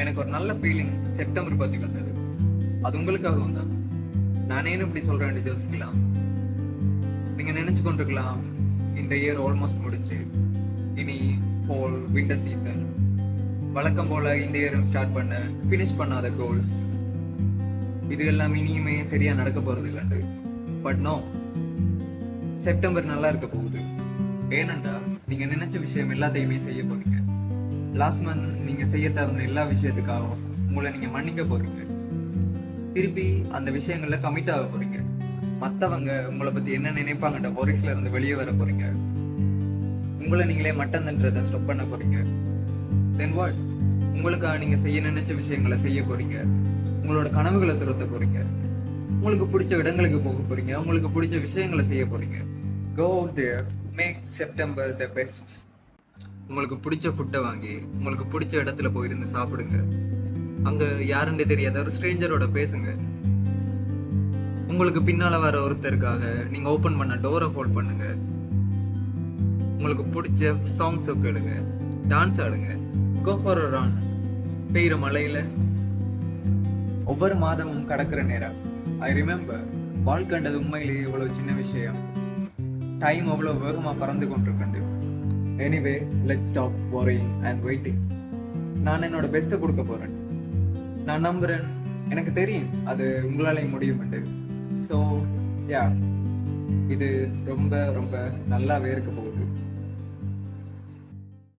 எனக்கு ஒரு நல்ல ஃபீலிங் செப்டம்பர் பற்றி வந்தது. அது உங்களுக்காகவும் தான். நானே இப்படி சொல்கிறேன்னு யோசிக்கலாம். நீங்கள் நினச்சி கொண்டிருக்கலாம், இந்த இயர் ஆல்மோஸ்ட் முடிச்சு, இனி ஃபால் வின்டர் சீசன், வழக்கம் போல் இந்த இயரும் ஸ்டார்ட் பண்ண ஃபினிஷ் பண்ணாத கோல்ஸ், இது எல்லாம் இனியுமே சரியாக நடக்க போகிறது இல்லைண்டு. பட் நோ, செப்டம்பர் நல்லா இருக்க போகுது. ஏனண்டா நீங்கள் நினச்ச விஷயம் எல்லாத்தையுமே செய்ய போகிறீங்க. லாஸ்ட் மந்த் நீங்கள் செய்ய தகுந்த எல்லா விஷயத்துக்காகவும் உங்களை நீங்கள் மன்னிக்க போகிறீங்க. திருப்பி அந்த விஷயங்களில் கமிட் ஆக போகிறீங்க. மற்றவங்க உங்களை பற்றி என்ன நினைப்பாங்கன்ற பொறிஸ்ல இருந்து வெளியே வர போகிறீங்க. உங்களை நீங்களே மட்டந்தன்றதை ஸ்டாப் பண்ண போகிறீங்க. தென் வாட், உங்களுக்காக நீங்கள் செய்ய நினைச்ச விஷயங்களை செய்ய போகிறீங்க. உங்களோட கனவுகளை துரத்த போகிறீங்க. உங்களுக்கு பிடிச்ச இடங்களுக்கு போக போகிறீங்க. உங்களுக்கு பிடிச்ச விஷயங்களை செய்ய போகிறீங்க. Go out there, make September the best. உங்களுக்கு பிடிச்ச ஃபுட்டை வாங்கி உங்களுக்கு பிடிச்ச இடத்துல போயிருந்து சாப்பிடுங்க. அங்கே யாருன்னே தெரியாத ஒரு ஸ்ட்ரேஞ்சரோட பேசுங்க. உங்களுக்கு பின்னால் வர ஒருத்தருக்காக நீங்கள் ஓப்பன் பண்ண டோரை ஹோல்ட் பண்ணுங்க. உங்களுக்கு பிடிச்ச சாங்ஸை கேளுங்க, டான்ஸ் ஆடுங்க, கோ ஃபார் அ ரன். பெய்கிற மழையில் ஒவ்வொரு மாதமும் கடக்கிற நேரம் ஐ ரிமெம்பர், வாழ்க்கைன்றது உண்மையிலேயே இவ்வளோ சின்ன விஷயம். டைம் அவ்வளோ வேகமாக பறந்து கொண்டிருக்கண்டு. Anyway, let's stop worrying and waiting. நான் என்னோட பெஸ்ட்டை கொடுக்க போகிறேன். நான் நம்புகிறேன், எனக்கு தெரியும் அது உங்களாலேயும் முடியும்ட்டு. ஸோ யா, இது ரொம்ப ரொம்ப நல்லாவே இருக்க போகுது.